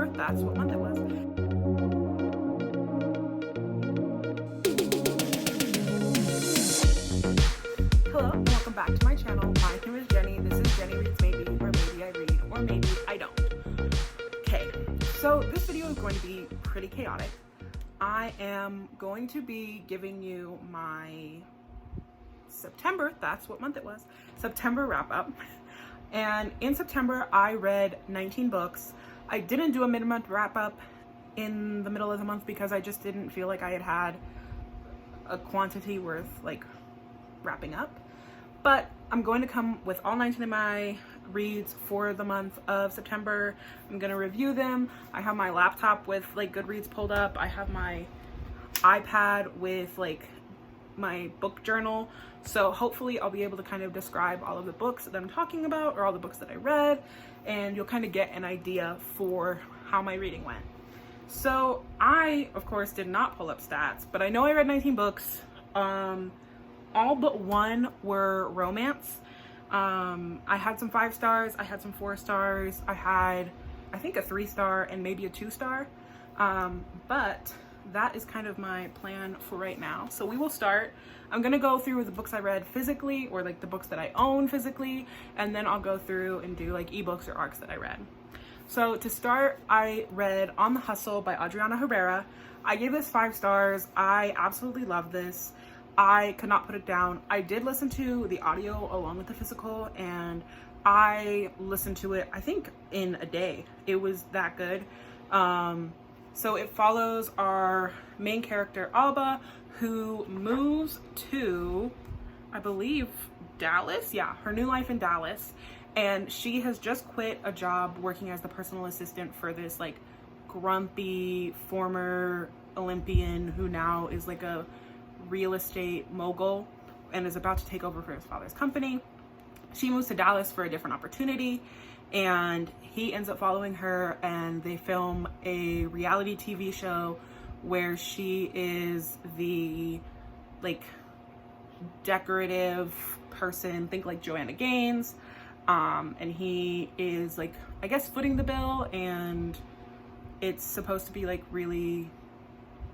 September, that's what month it was. Hello, and welcome back to my channel. My name is Jenny. This is Jenny Reads Maybe, or maybe I read, or maybe I don't. Okay, so this video is going to be pretty chaotic. I am going to be giving you my September, that's what month it was, September wrap up. And in September, I read 19 books. I didn't do a mid-month wrap up in the middle of the month because I just didn't feel like I had a quantity worth like wrapping up. But I'm going to come with all 19 of my reads for the month of September. I'm going to review them. I have my laptop with like Goodreads pulled up. I have my iPad with like my book journal. So hopefully I'll be able to kind of describe all of the books that I'm talking about, or all the books that I read, and you'll kind of get an idea for how my reading went. So I, of course, did not pull up stats, but I know I read 19 books. All but one were romance. I had some 5 stars, I had some 4 stars, I had, I think, a 3-star and maybe a 2-star. But that is kind of my plan for right now. So we will start. I'm gonna go through the books I read physically, or like the books that I own physically, and then I'll go through and do like ebooks or ARCs that I read. So to start, I read On the Hustle by Adriana Herrera. I gave this 5 stars. I absolutely love this. I could not put it down. I did listen to the audio along with the physical, and I listened to it, I think, in a day. It was that good. So it follows our main character, Alba, who moves to, I believe, Dallas. Yeah, her new life in Dallas. And she has just quit a job working as the personal assistant for this like grumpy former Olympian who now is like a real estate mogul and is about to take over for his father's company. She moves to Dallas for a different opportunity, and he ends up following her, and they film a reality TV show where she is the like decorative person, think like Joanna Gaines, and he is like, I guess, footing the bill, and it's supposed to be like really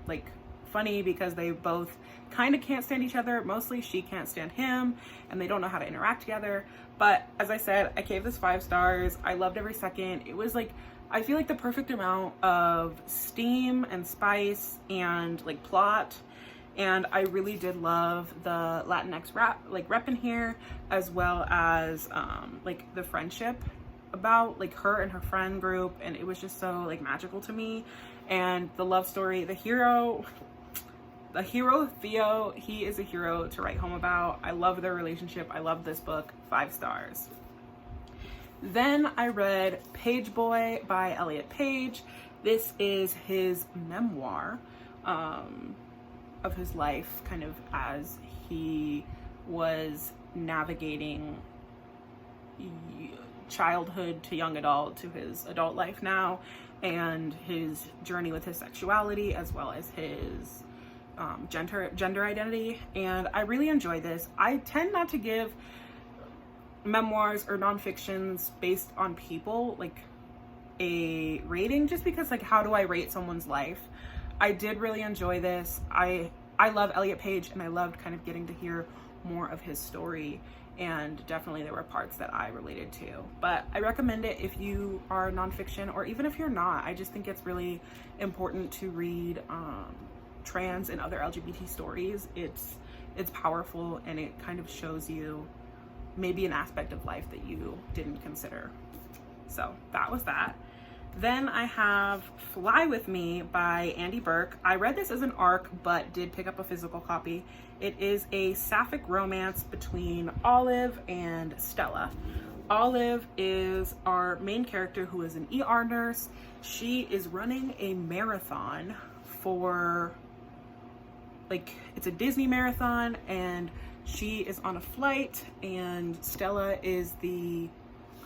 like funny because they both kind of can't stand each other. Mostly she can't stand him, and they don't know how to interact together. But as I said, I gave this 5 stars. I loved every second. It was like, I feel like the perfect amount of steam and spice and like plot. And I really did love the Latinx rep in here, as well as like the friendship about like her and her friend group, and it was just so like magical to me. And the love story, the hero Theo, he is a hero to write home about. I love their relationship. I love this book. 5 stars. Then I read Pageboy by Elliot Page. This is his memoir of his life, kind of as he was navigating childhood to young adult to his adult life now, and his journey with his sexuality, as well as his gender identity. And I really enjoy this. I tend not to give memoirs or nonfictions based on people like a rating, just because like, how do I rate someone's life? I did really enjoy this. I love Elliot Page, and I loved kind of getting to hear more of his story, and definitely there were parts that I related to. But I recommend it if you are nonfiction, or even if you're not. I just think it's really important to read trans and other LGBT stories. It's powerful, and it kind of shows you maybe an aspect of life that you didn't consider. So that was that. Then I have Fly With Me by Andy Burke. I read this as an ARC, but did pick up a physical copy. It is a sapphic romance between Olive and Stella. Olive is our main character, who is an ER nurse. She is running a marathon for, like, it's a Disney marathon, and she is on a flight, and Stella is the,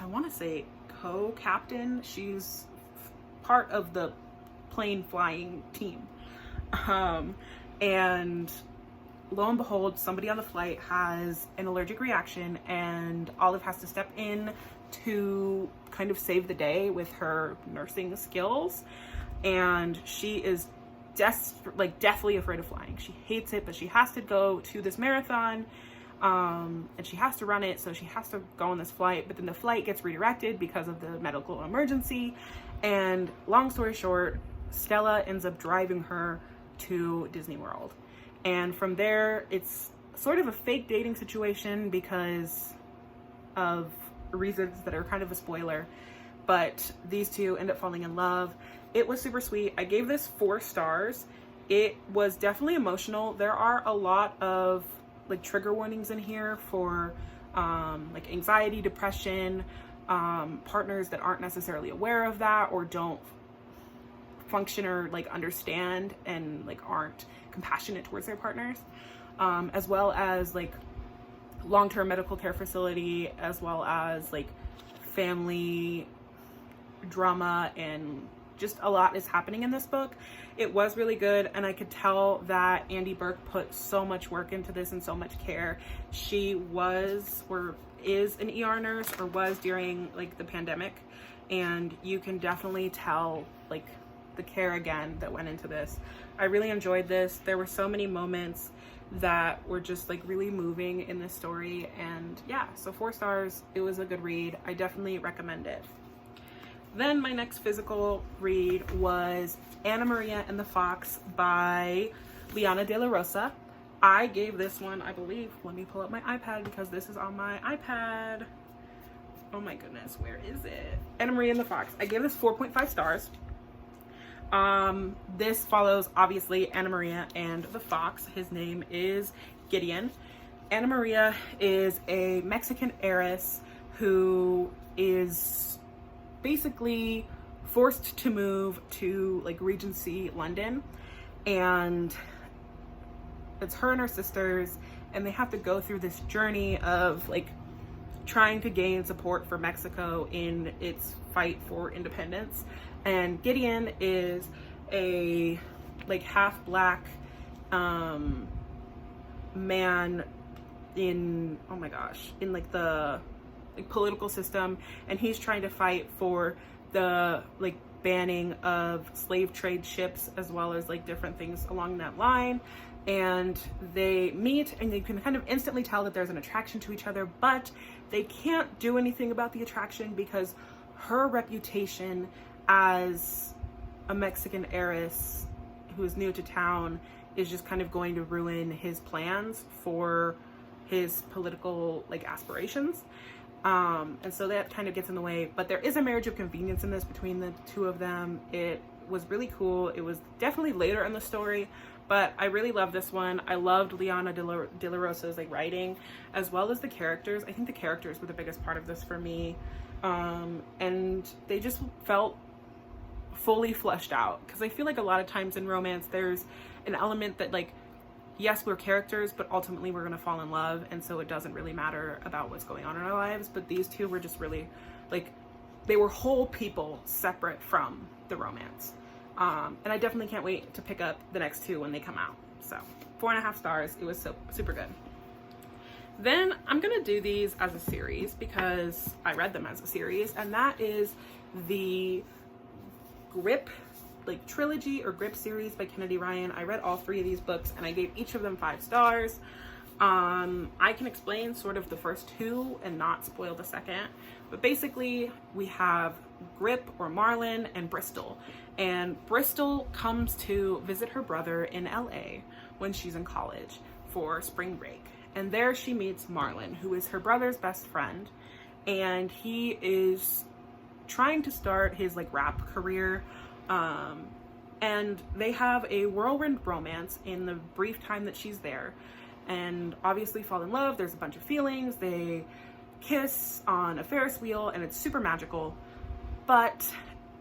I want to say, co-captain. She's part of the plane flying team. And lo and behold, somebody on the flight has an allergic reaction, and Olive has to step in to kind of save the day with her nursing skills, and she is deathly afraid of flying. She hates it, but she has to go to this marathon, and she has to run it, so she has to go on this flight, but then the flight gets redirected because of the medical emergency, and long story short, Stella ends up driving her to Disney World. And from there, it's sort of a fake dating situation because of reasons that are kind of a spoiler, but these two end up falling in love. It was super sweet. I gave this 4 stars. It was definitely emotional. There are a lot of like trigger warnings in here for like anxiety, depression, partners that aren't necessarily aware of that or don't function or like understand and like aren't compassionate towards their partners, as well as like long-term medical care facility, as well as like family drama, and just a lot is happening in this book. It was really good, and I could tell that Andy Burke put so much work into this and so much care. She was or is an ER nurse, or was during like the pandemic, and you can definitely tell like the care again that went into this. I really enjoyed this. There were so many moments that were just like really moving in this story, and yeah, so 4 stars. It was a good read. I definitely recommend it. Then my next physical read was Anna Maria and the Fox by Liana De La Rosa. I gave this one, I believe, let me pull up my iPad because this is on my iPad. Oh my goodness, where is it? Anna Maria and the Fox. I gave this 4.5 stars. This follows obviously Anna Maria and the Fox. His name is Gideon. Anna Maria is a Mexican heiress who is basically forced to move to like Regency London, and it's her and her sisters, and they have to go through this journey of like trying to gain support for Mexico in its fight for independence. And Gideon is a like half black man in, oh my gosh, in like the like political system, and he's trying to fight for the like banning of slave trade ships, as well as like different things along that line. And they meet, and you can kind of instantly tell that there's an attraction to each other, but they can't do anything about the attraction because her reputation as a Mexican heiress who is new to town is just kind of going to ruin his plans for his political like aspirations. And so that kind of gets in the way, but there is a marriage of convenience in this between the two of them. It was really cool. It was definitely later in the story, but I really love this one. I loved Liana De La Rosa's like writing, as well as the characters. I think the characters were the biggest part of this for me. And they just felt fully fleshed out, because I feel like a lot of times in romance there's an element that like, yes, we're characters, but ultimately we're gonna fall in love, and so it doesn't really matter about what's going on in our lives. But these two were just really like, they were whole people separate from the romance. And I definitely can't wait to pick up the next 2 when they come out. So 4.5 stars. It was so super good. Then I'm gonna do these as a series because I read them as a series, and that is the Grip like trilogy or Grip series by Kennedy Ryan. I read all 3 of these books, and I gave each of them 5 stars. I can explain sort of the first 2 and not spoil the second, but basically we have Grip or Marlin and Bristol, and Bristol comes to visit her brother in LA when she's in college for spring break, and there she meets Marlin, who is her brother's best friend, and he is trying to start his like rap career, and they have a whirlwind romance in the brief time that she's there, and obviously fall in love. There's a bunch of feelings. They kiss on a Ferris wheel, and it's super magical. But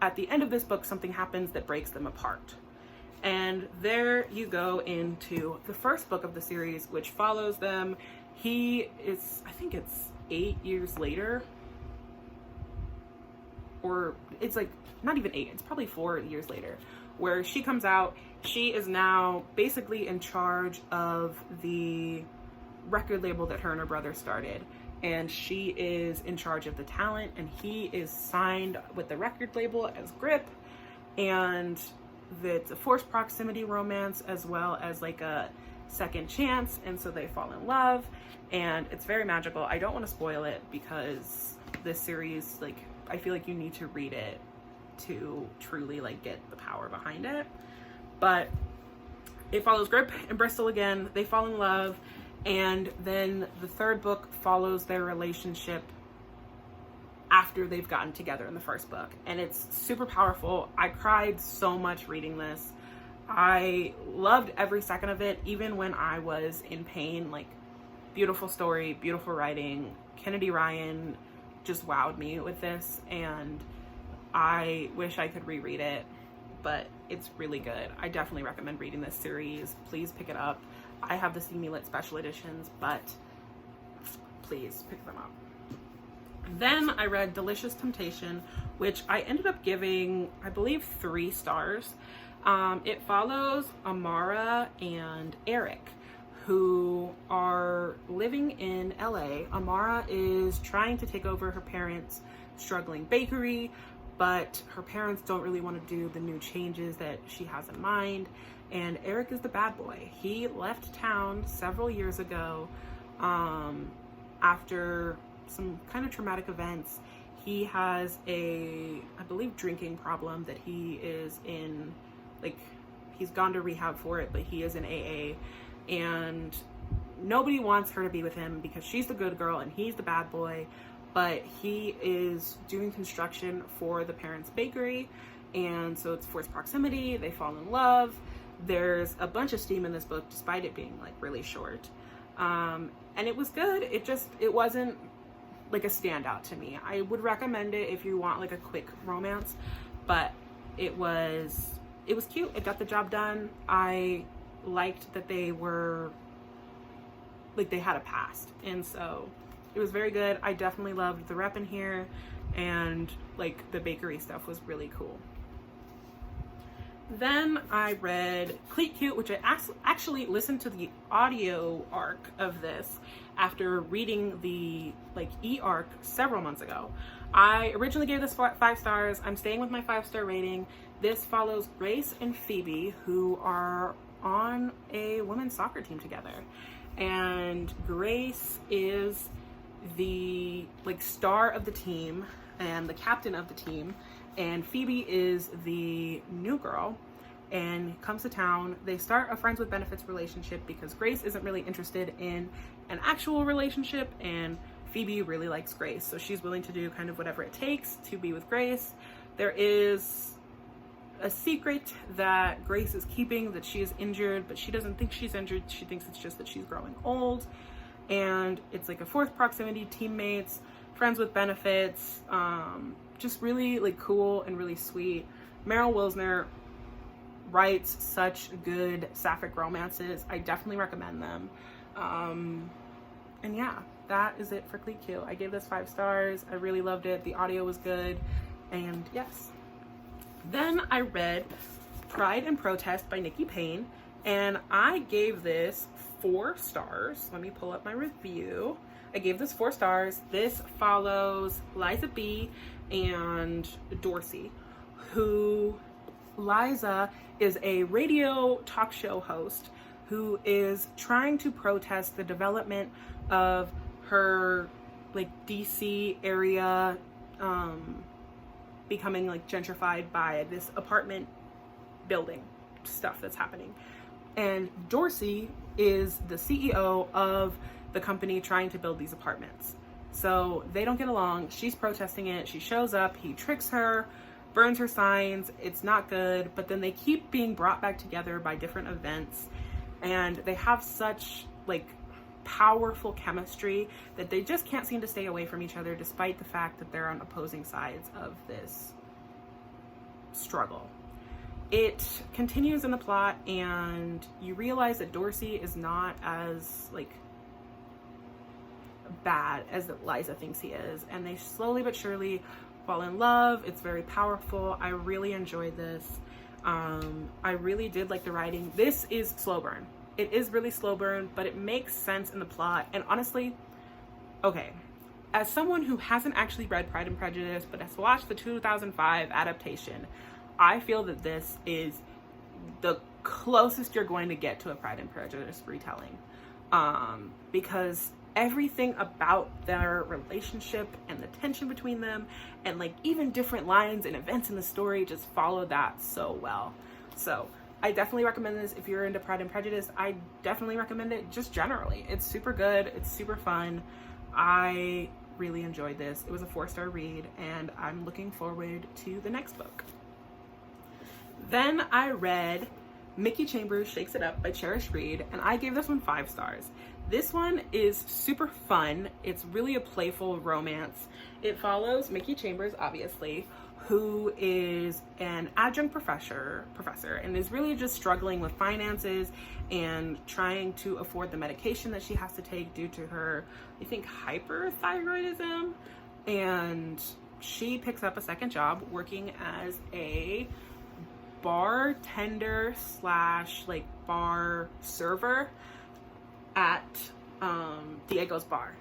at the end of this book, something happens that breaks them apart. And there you go into the first book of the series, which follows them. He is, I think it's 8 years later, or it's like not even 8, it's probably 4 years later, where she comes out. She is now basically in charge of the record label that her and her brother started, and she is in charge of the talent, and he is signed with the record label as Grip, and it's a forced proximity romance as well as like a second chance, and so they fall in love, and it's very magical. I don't want to spoil it because this series, like, I feel like you need to read it to truly like get the power behind it. But it follows Grip and Bristol again. They fall in love, and then the third book follows their relationship after they've gotten together in the first book, and it's super powerful. I cried so much reading this. I loved every second of it, even when I was in pain. Like, beautiful story, beautiful writing. Kennedy Ryan just wowed me with this, and I wish I could reread it, but it's really good. I definitely recommend reading this series. Please pick it up. I have the See Me Lit special editions, but please pick them up. Then I read Delicious Temptation, which I ended up giving, I believe, 3 stars. It follows Amara and Eric, who are living in LA. Amara is trying to take over her parents' struggling bakery, but her parents don't really want to do the new changes that she has in mind. And Eric is the bad boy. He left town several years ago after some kind of traumatic events. He has a, I believe, drinking problem that he is in, like, he's gone to rehab for it, but he is in AA, and nobody wants her to be with him because she's the good girl and he's the bad boy. But he is doing construction for the parents' bakery, and so it's forced proximity. They fall in love. There's a bunch of steam in this book, despite it being like really short. And it was good. It wasn't like a standout to me. I would recommend it if you want like a quick romance, but it was cute. It got the job done. I liked that they were like, they had a past, and so it was very good. I definitely loved the rep in here, and like the bakery stuff was really cool. Then I read Cleat Cute, which I actually listened to the audio arc of this after reading the like e-arc several months ago. I originally gave this 5 stars. I'm staying with my 5-star rating. This follows Grace and Phoebe, who are on a women's soccer team together, and Grace is the like star of the team and the captain of the team, and Phoebe is the new girl and comes to town. They start a friends with benefits relationship because Grace isn't really interested in an actual relationship, and Phoebe really likes Grace, so she's willing to do kind of whatever it takes to be with Grace. There is a secret that Grace is keeping, that she is injured, but she doesn't think she's injured. She thinks it's just that she's growing old. And it's like a fourth proximity, teammates, friends with benefits, just really like cool and really sweet. Meryl Wilsner writes such good sapphic romances. I definitely recommend them. And yeah, that is it for Cleat Cute. I gave this 5 stars. I really loved it. The audio was good, and yes. Then I read Pride and Protest by Nikki Payne, and I gave this 4 stars. Let me pull up my review. I gave this 4 stars. This follows Liza B and Dorsey, who Liza is a radio talk show host who is trying to protest the development of her like DC area becoming like gentrified by this apartment building stuff that's happening. And Dorsey is the CEO of the company trying to build these apartments. So they don't get along. She's protesting it. She shows up. He tricks her, burns her signs. It's not good. But then they keep being brought back together by different events. And they have such like powerful chemistry that they just can't seem to stay away from each other, despite the fact that they're on opposing sides of this struggle. It continues in the plot, and you realize that Dorsey is not as like bad as that Liza thinks he is, and they slowly but surely fall in love. It's very powerful. I really enjoyed this. I really did like the writing. This is slow burn. It is really slow burn, but it makes sense in the plot. And honestly, okay, as someone who hasn't actually read Pride and Prejudice but has watched the 2005 adaptation, I feel that this is the closest you're going to get to a Pride and Prejudice retelling, because everything about their relationship and the tension between them and like even different lines and events in the story just follow that so well. So I definitely recommend this if you're into Pride and Prejudice. I definitely recommend it just generally. It's super good. It's super fun. I really enjoyed this. It was a 4-star read and I'm looking forward to the next book. Then I read Mickey Chambers Shakes It Up by Cherish Reed, and I gave this one 5 stars. This one is super fun. It's really a playful romance. It follows Mickey Chambers, obviously, who is an adjunct professor and is really just struggling with finances and trying to afford the medication that she has to take due to her, I think, hyperthyroidism. And she picks up a second job working as a bartender slash like bar server at Diego's bar.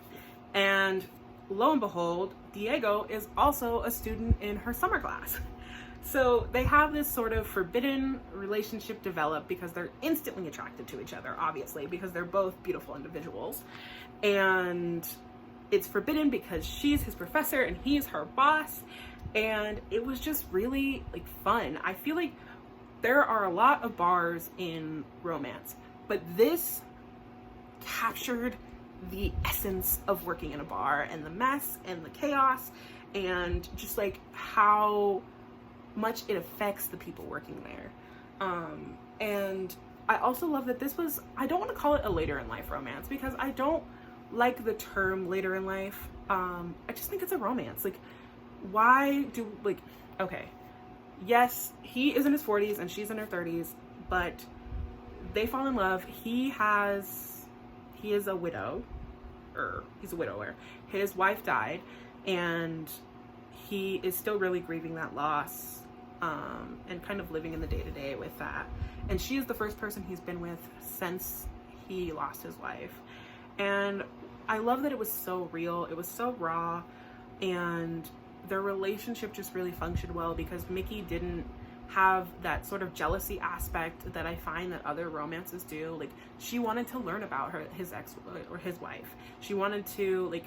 And lo and behold, Diego is also a student in her summer class. So they have this sort of forbidden relationship develop because they're instantly attracted to each other, obviously, because they're both beautiful individuals. And it's forbidden because she's his professor and he's her boss. And it was just really like fun. I feel like there are a lot of bars in romance, but this captured the essence of working in a bar and the mess and the chaos and just like how much it affects the people working there. And I also love that this was, I don't want to call it a later in life romance because I don't like the term later in life. I just think it's a romance. Like, why do, like, okay, yes, he is in his 40s and she's in her 30s, but they fall in love. He is a widow, or he's a widower. His wife died and he is still really grieving that loss, and kind of living in the day-to-day with that. And she is the first person he's been with since he lost his wife. And I love that it was so real. It was so raw, and their relationship just really functioned well because Mickey didn't have that sort of jealousy aspect that I find that other romances do. Like, she wanted to learn about his ex or his wife. She wanted to like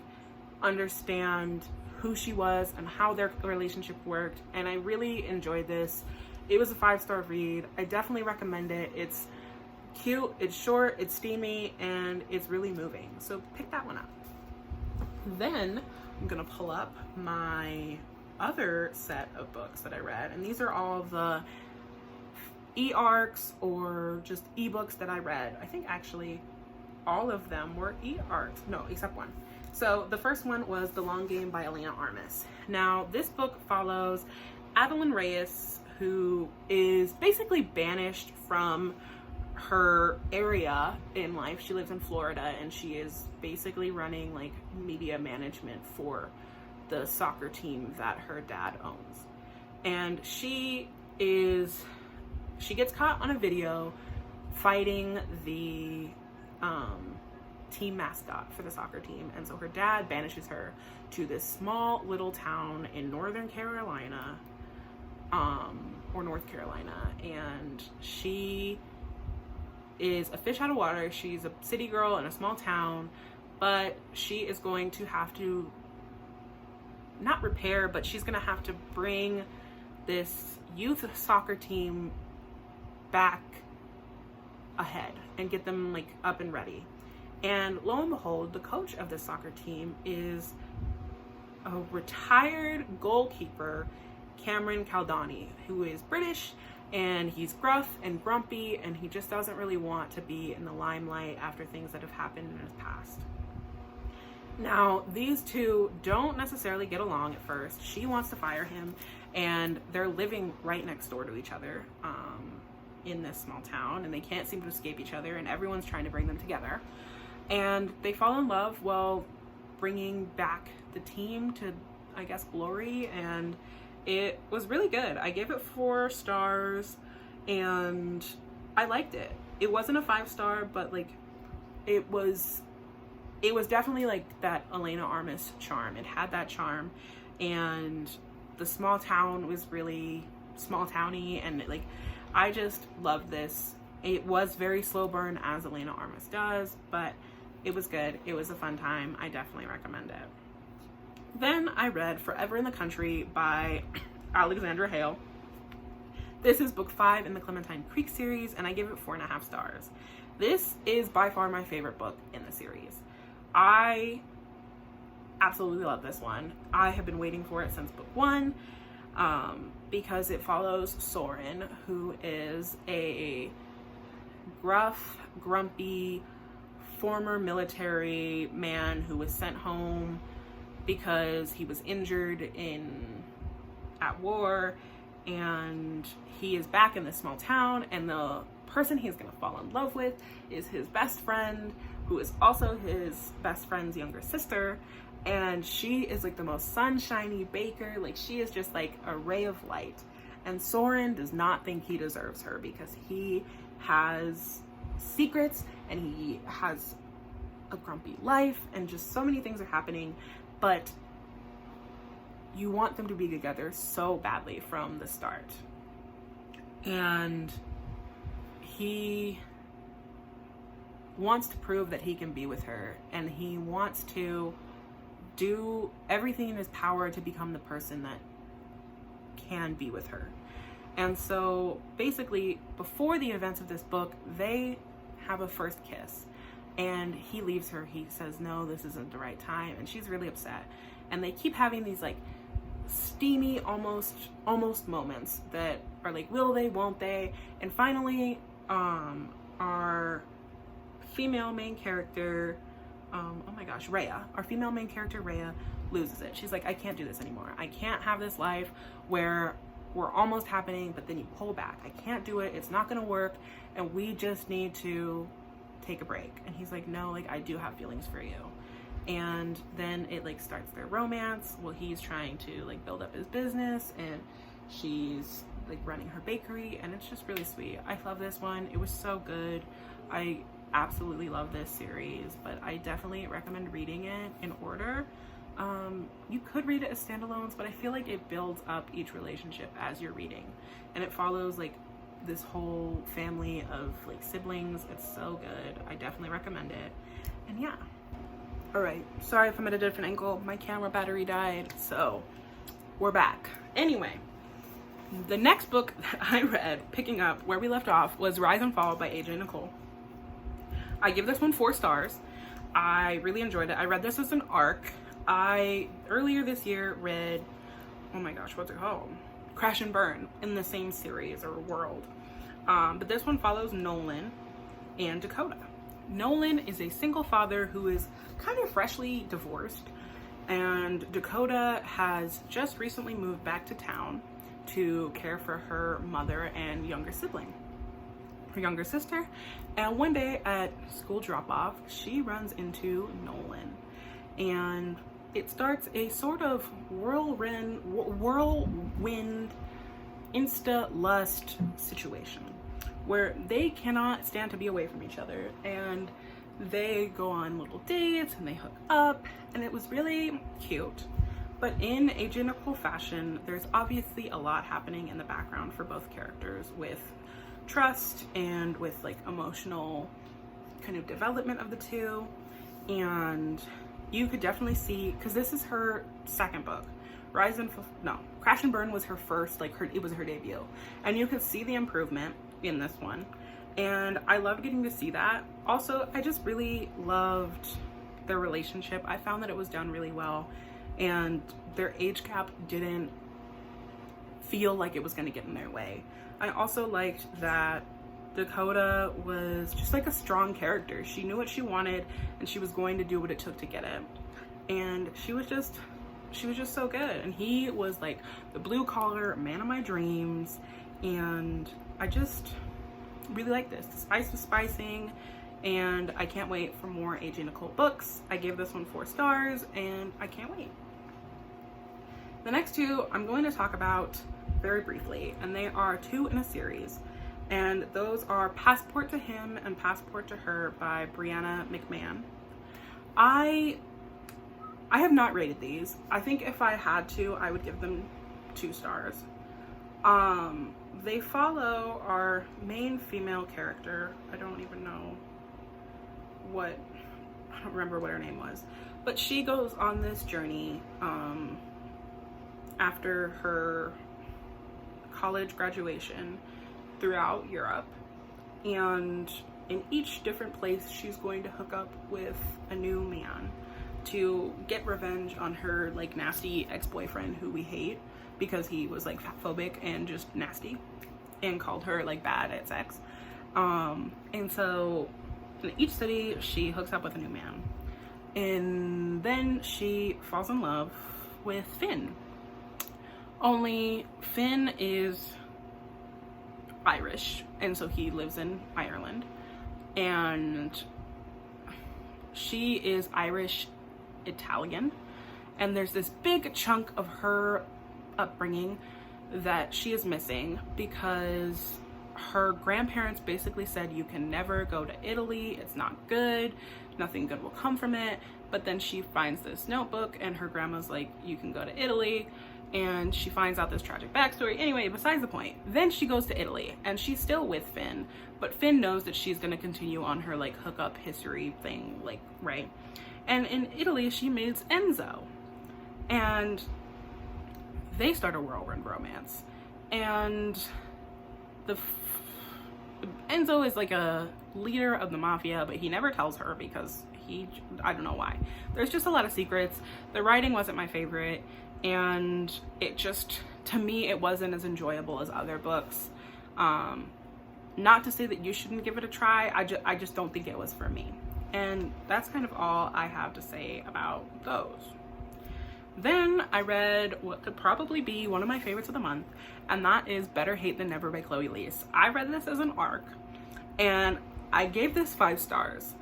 understand who she was and how their relationship worked. And I really enjoyed this. It was a 5-star read. I definitely recommend it. It's cute, it's short, it's steamy, and it's really moving. So pick that one up. Then I'm gonna pull up my other set of books that I read, and these are all the e-arcs or just ebooks that I read. I think actually all of them were e-arcs, no, except one. So the first one was The Long Game by Elena Armas. Now this book follows Adeline Reyes, who is basically banished from her area in life. She lives in Florida and she is basically running like media management for the soccer team that her dad owns. And she gets caught on a video fighting the team mascot for the soccer team, and so her dad banishes her to this small little town in Northern Carolina, or North Carolina, and she is a fish out of water. She's a city girl in a small town, but she is going to have to not repair, but she's gonna have to bring this youth soccer team back ahead and get them like up and ready. And lo and behold, the coach of this soccer team is a retired goalkeeper, Cameron Caldani, who is British, and he's gruff and grumpy, and he just doesn't really want to be in the limelight after things that have happened in his past. Now, these two don't necessarily get along at first. She wants to fire him, and they're living right next door to each other in this small town, and they can't seem to escape each other, and everyone's trying to bring them together. And they fall in love while bringing back the team to, I guess, glory, and it was really good. I gave it 4 stars, and I liked it. It wasn't a 5-star, but like, it was it was definitely like that Elena Armis charm. It had that charm, and the small town was really small towny, and like I just loved this. It was very slow burn, as Elena Armis does, but it was good. It was a fun time. I definitely recommend it. Then I read Forever in the Country by Alexandra Hale. This is book 5 in the Clementine Creek series, and I give it 4.5 stars. This is by far my favorite book in the series. I absolutely love this one. I have been waiting for it since book 1, because it follows Soren, who is a gruff, grumpy, former military man who was sent home because he was injured at war, and he is back in this small town, and the person he's gonna fall in love with is his best friend, who is also his best friend's younger sister, and she is like the most sunshiny baker. Like, she is just like a ray of light, and Soren does not think he deserves her because he has secrets and he has a grumpy life, and just so many things are happening, but you want them to be together so badly from the start. And he wants to prove that he can be with her, and he wants to do everything in his power to become the person that can be with her. And so basically, before the events of this book, they have a first kiss, and he leaves her. He says, no, this isn't the right time, and she's really upset. And they keep having these like steamy, almost moments that are like, will they, won't they? And finally, our female main character, Rhea, our female main character, Rhea, loses it. She's like, I can't do this anymore. I can't have this life where we're almost happening, but then you pull back. I can't do it. It's not gonna work, and we just need to take a break. And he's like, no, like, I do have feelings for you. And then it like starts their romance. Well, he's trying to like build up his business, and she's like running her bakery, and it's just really sweet. I love this one. It was so good. I absolutely love this series, but I definitely recommend reading it in order. You could read it as standalones, but I feel like it builds up each relationship as you're reading, and it follows like this whole family of like siblings. It's so good. I definitely recommend it. And yeah. All right, sorry if I'm at a different angle. My camera battery died, so we're back. Anyway, the next book that I read, picking up where we left off, was Rise and Fall by AJ Nicole. I give this one 4 stars. I really enjoyed it. I read this as an arc. I earlier this year read, oh my gosh, what's it called? Crash and Burn in the same series or world. But this one follows Nolan and Dakota. Nolan is a single father who is kind of freshly divorced, and Dakota has just recently moved back to town to care for her mother and younger sibling, her younger sister. And one day at school drop-off, she runs into Nolan, and it starts a sort of whirlwind insta-lust situation where they cannot stand to be away from each other, and they go on little dates and they hook up, and it was really cute. But in AJ Nicole fashion, there's obviously a lot happening in the background for both characters, with trust and with like emotional kind of development of the two. And you could definitely see, because this is her second book. Crash and Burn was her first, like it was her debut, and you could see the improvement in this one, and I loved getting to see that. Also, I just really loved their relationship. I found that it was done really well, and their age gap didn't feel like it was going to get in their way. I also liked that Dakota was just like a strong character. She knew what she wanted, and she was going to do what it took to get it, and she was just so good. And he was like the blue collar man of my dreams, and I just really like this. The spice was spicing, and I can't wait for more AJ Nicole books. I gave this one 4 stars, and I can't wait. The next 2 I'm going to talk about very briefly, and they are 2 in a series, and those are Passport to Him and Passport to Her by Brianna McMahon. I have not rated these. I think if I had to, I would give them 2 stars. They follow our main female character. I don't remember what her name was, but she goes on this journey after her college graduation throughout Europe, and in each different place she's going to hook up with a new man to get revenge on her like nasty ex-boyfriend who we hate because he was like fatphobic and just nasty and called her like bad at sex. And so in each city she hooks up with a new man, and then she falls in love with Finn. Only Finn is Irish, and so he lives in Ireland, and she is Irish Italian, and there's this big chunk of her upbringing that she is missing because her grandparents basically said you can never go to Italy, it's not good, nothing good will come from it. But then she finds this notebook and her grandma's like, you can go to Italy, and she finds out this tragic backstory. Anyway, besides the point, then she goes to Italy and she's still with Finn, but Finn knows that she's going to continue on her like hookup history thing, like, right? And in Italy she meets Enzo, and they start a whirlwind romance. And Enzo is like a leader of the mafia, but he never tells her because I don't know why. There's just a lot of secrets. The writing wasn't my favorite, and it just, to me, it wasn't as enjoyable as other books. Not to say that you shouldn't give it a try, I just don't think it was for me. And that's kind of all I have to say about those. Then I read what could probably be one of my favorites of the month, and that is Better Hate Than Never by Chloe Leese. I read this as an arc, and I gave this 5 stars.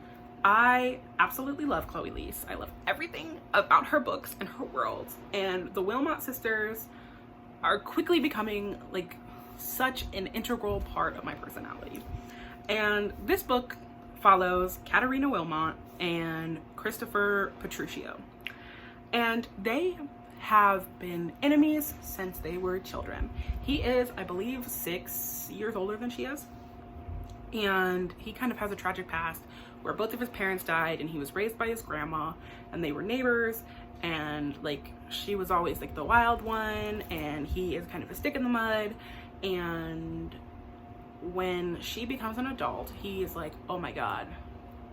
I absolutely love Chloe Leese. I love everything about her books and her world, and the Wilmot sisters are quickly becoming like such an integral part of my personality. And this book follows Katerina Wilmot and Christopher Petruccio, and they have been enemies since they were children. He is, I believe, 6 years older than she is, and he kind of has a tragic past where both of his parents died, and he was raised by his grandma, and they were neighbors, and like she was always like the wild one, and he is kind of a stick in the mud. And when she becomes an adult, he is like, oh my god,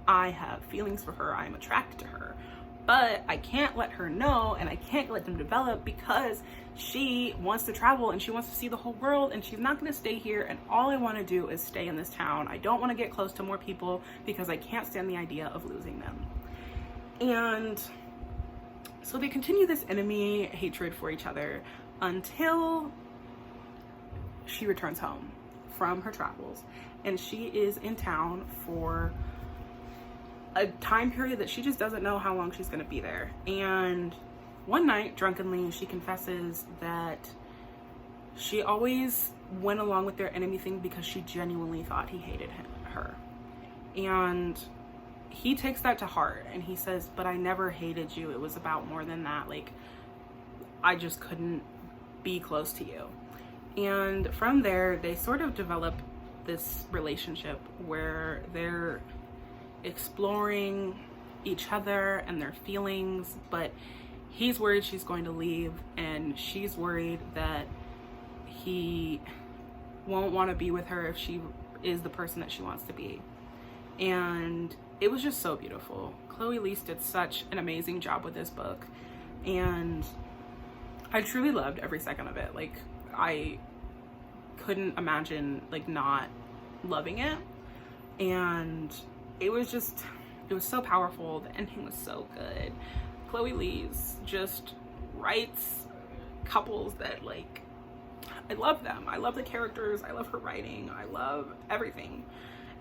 I have feelings for her, I'm attracted to her, but I can't let her know, and I can't let them develop because she wants to travel and she wants to see the whole world, and she's not going to stay here, and all I want to do is stay in this town. I don't want to get close to more people because I can't stand the idea of losing them. And so they continue this enemy hatred for each other until she returns home from her travels, and she is in town for a time period that she just doesn't know how long she's going to be there. And one night, drunkenly, she confesses that she always went along with their enemy thing because she genuinely thought he hated her. And he takes that to heart, and he says, but I never hated you. It was about more than that. Like, I just couldn't be close to you. And from there, they sort of develop this relationship where they're exploring each other and their feelings, but he's worried she's going to leave, and she's worried that he won't want to be with her if she is the person that she wants to be. And it was just so beautiful. Chloe Leese did such an amazing job with this book, and I truly loved every second of it. Like, I couldn't imagine like not loving it, and it was so powerful. The ending was so good. Chloe Leese just writes couples that, like, I love them. I love the characters. I love her writing. I love everything.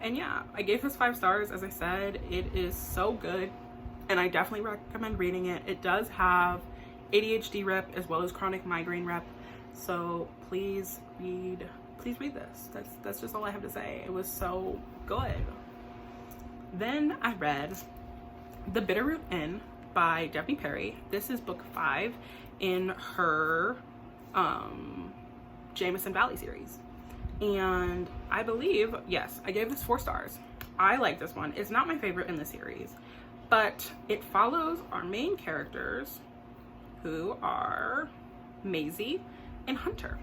And yeah, I gave this 5 stars. As I said, it is so good, and I definitely recommend reading it. It does have ADHD rep as well as chronic migraine rep, so please read this. That's just all I have to say. It was so good. Then I read The Bitterroot Inn by Jemma Perry. This is book 5 in her Jameson Valley series. And I believe, yes, I gave this 4 stars. I like this one. It's not my favorite in the series, but it follows our main characters, who are Maisie and Hunter.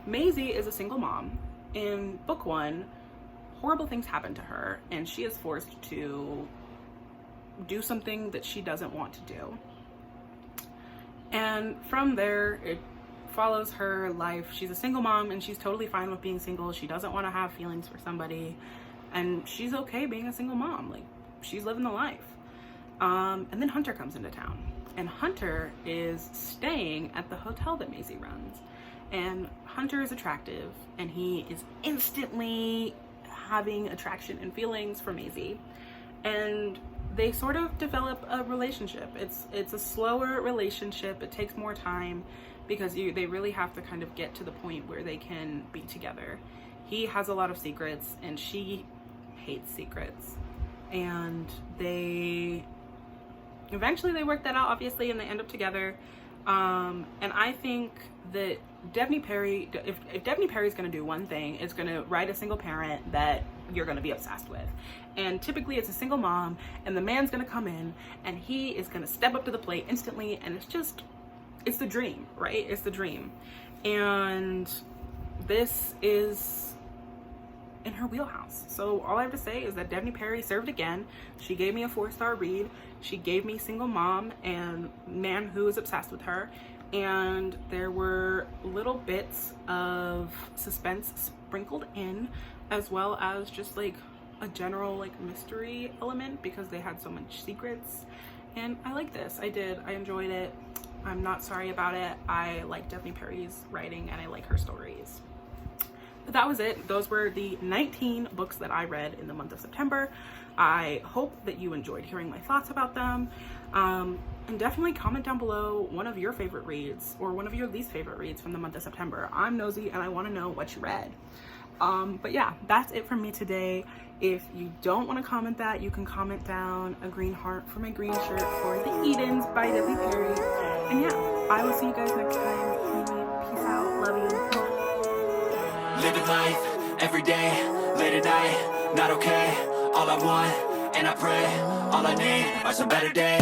Maisie is a single mom. In book 1, horrible things happen to her and she is forced to do something that she doesn't want to do. And from there, it follows her life. She's a single mom and she's totally fine with being single. She doesn't want to have feelings for somebody, and she's okay being a single mom. Like, she's living the life. And then Hunter comes into town, and Hunter is staying at the hotel that Maisie runs. And Hunter is attractive, and he is instantly having attraction and feelings for Maisie. And they sort of develop a relationship. It's a slower relationship. It takes more time because they really have to kind of get to the point where they can be together. He has a lot of secrets and she hates secrets. And they eventually work that out, obviously, and they end up together. And I think that Jemma Perry, if Jemma Perry is going to do one thing, it's going to write a single parent that you're going to be obsessed with. And typically it's a single mom, and the man's going to come in and he is going to step up to the plate instantly, and it's the dream, right? It's the dream. And this is in her wheelhouse. So all I have to say is that Jemma Perry served again. She gave me a 4-star read. She gave me single mom and man who is obsessed with her. And there were little bits of suspense sprinkled in, as well as just like a general like mystery element, because they had so much secrets. And I like this. I enjoyed it. I'm not sorry about it. I like Jemma Perry's writing and I like her stories. But that was it. Those were the 19 books that I read in the month of September. I hope that you enjoyed hearing my thoughts about them. And definitely comment down below one of your favorite reads or one of your least favorite reads from the month of September. I'm nosy and I want to know what you read. But yeah, that's it from me today. If you don't want to comment that, you can comment down a green heart for my green shirt for The Edens by Jemma Perry. And yeah, I will see you guys next time. Peace out. Love you. Living life, every day, late at night, not okay. All I want, and I pray, all I need are some better days.